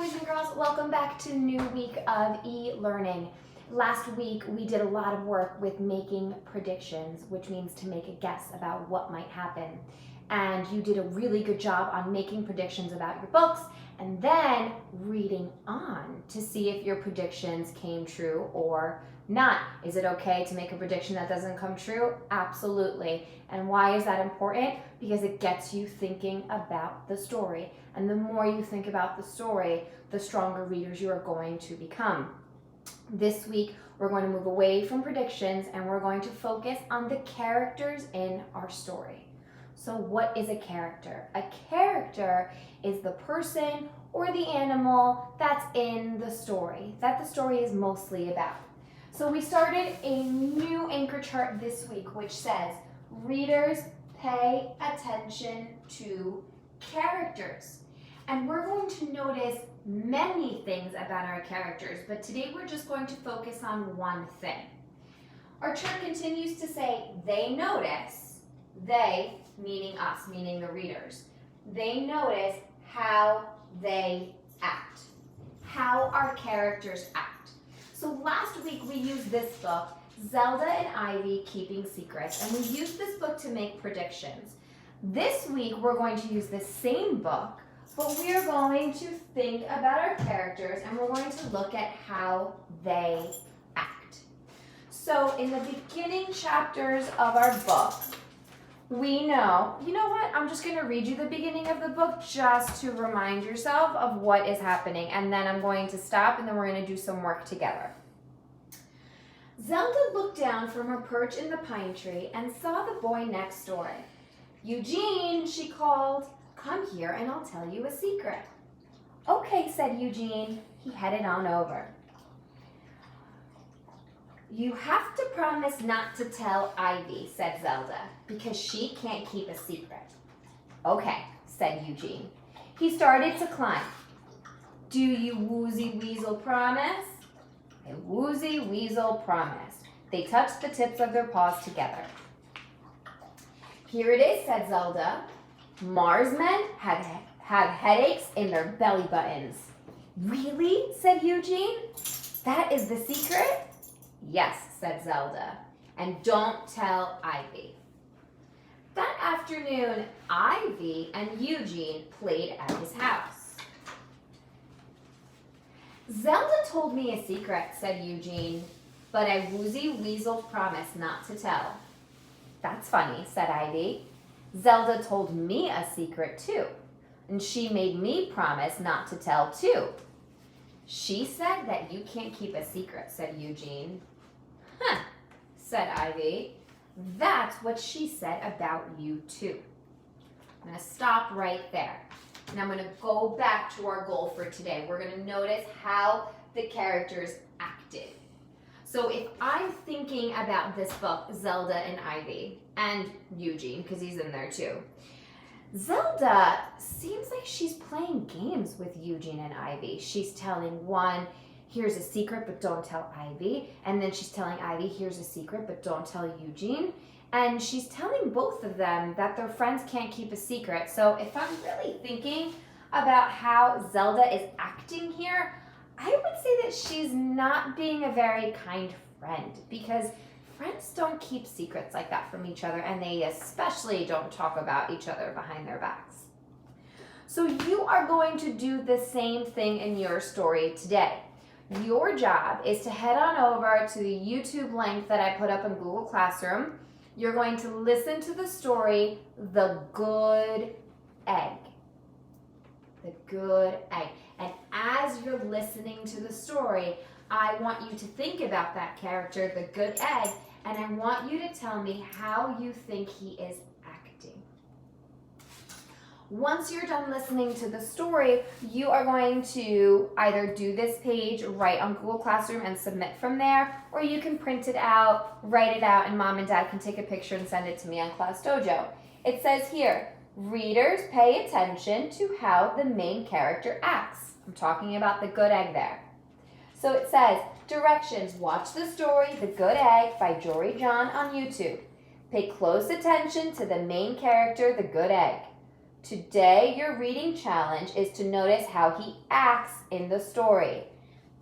boys and girls, welcome back to new week of e-learning. Last week we did a lot of work with making predictions, which means to make a guess about what might happen. And you did a really good job on making predictions about your books and then reading on to see if your predictions came true or not. Is it okay to make a prediction that doesn't come true? Absolutely. And why is that important? Because it gets you thinking about the story. And the more you think about the story, the stronger readers you are going to become. This week, we're going to move away from predictions and we're going to focus on the characters in our story. So what is a character? A character is the person or the animal that's in the story, that the story is mostly about. So we started a new anchor chart this week, which says, readers pay attention to characters. And we're going to notice many things about our characters, but today we're just going to focus on one thing. Our chart continues to say, they notice, they, meaning us, meaning the readers, they notice how they act, how our characters act. So last week we used this book, Zelda and Ivy Keeping Secrets, and we used this book to make predictions. This week we're going to use the same book, but we are going to think about our characters and we're going to look at how they act. So in the beginning chapters of our book, we know, you know what, I'm just going to read you the beginning of the book just to remind yourself of what is happening, and then I'm going to stop and then we're going to do some work together. Zelda looked down from her perch in the pine tree and saw the boy next door. Eugene, she called, come here and I'll tell you a secret. Okay, said Eugene. He headed on over. You have to promise not to tell Ivy, said Zelda, because she can't keep a secret. Okay, said Eugene. He started to climb. Do you woozy weasel promise? A woozy weasel promised. They touched the tips of their paws together. Here it is, said Zelda. Marsmen have headaches in their belly buttons. Really? Said Eugene. That is the secret? Yes, said Zelda. And don't tell Ivy. That afternoon, Ivy and Eugene played at his house. Zelda told me a secret, said Eugene, but I woozy weasel promised not to tell. That's funny, said Ivy. Zelda told me a secret too, and she made me promise not to tell too. She said that you can't keep a secret, said Eugene. Huh, said Ivy. That's what she said about you too. I'm going to stop right there. And I'm going to go back to our goal for today. We're going to notice how the characters acted. So if I'm thinking about this book, Zelda and Ivy, and Eugene, because he's in there too, Zelda seems like she's playing games with Eugene and Ivy. She's telling one, here's a secret, but don't tell Ivy. And then she's telling Ivy, here's a secret, but don't tell Eugene. And she's telling both of them that their friends can't keep a secret. So if I'm really thinking about how Zelda is acting here, I would say that she's not being a very kind friend, because friends don't keep secrets like that from each other, and they especially don't talk about each other behind their backs. So you are going to do the same thing in your story today. Your job is to head on over to the YouTube link that I put up in Google Classroom. You're going to listen to the story, The Good Egg. The Good Egg. And as you're listening to the story, I want you to think about that character, the good egg, and I want you to tell me how you think he is acting. Once you're done listening to the story, you are going to either do this page right on Google Classroom and submit from there, or you can print it out, write it out, and Mom and Dad can take a picture and send it to me on Class Dojo. It says here, readers pay attention to how the main character acts. I'm talking about the good egg there. So it says, directions, watch the story, The Good Egg by Jory John on YouTube. Pay close attention to the main character, the good egg. Today, your reading challenge is to notice how he acts in the story.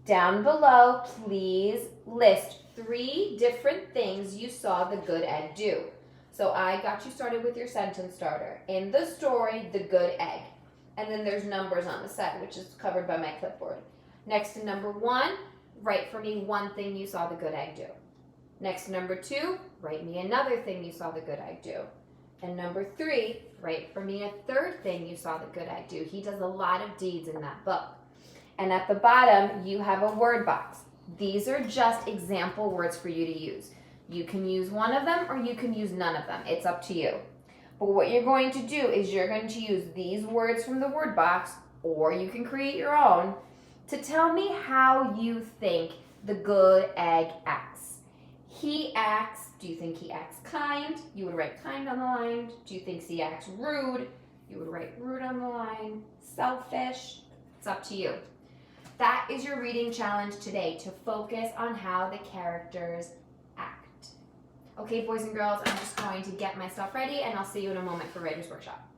Down below, please list 3 different things you saw the good egg do. So I got you started with your sentence starter. In the story, the good egg. And then there's numbers on the side, which is covered by my clipboard. Next to number 1, write for me 1 thing you saw the good egg do. Next to number 2, write me another thing you saw the good egg do. And number 3, write for me a 3rd thing you saw the good egg do. He does a lot of deeds in that book. And at the bottom, you have a word box. These are just example words for you to use. You can use one of them or you can use none of them. It's up to you. But what you're going to do is you're going to use these words from the word box, or you can create your own, to tell me how you think the good egg acts. He acts, do you think he acts kind? You would write kind on the line. Do you think he acts rude? You would write rude on the line. Selfish? It's up to you. That is your reading challenge today, to focus on how the characters act. Okay, boys and girls, I'm just going to get my stuff ready, and I'll see you in a moment for Writer's Workshop.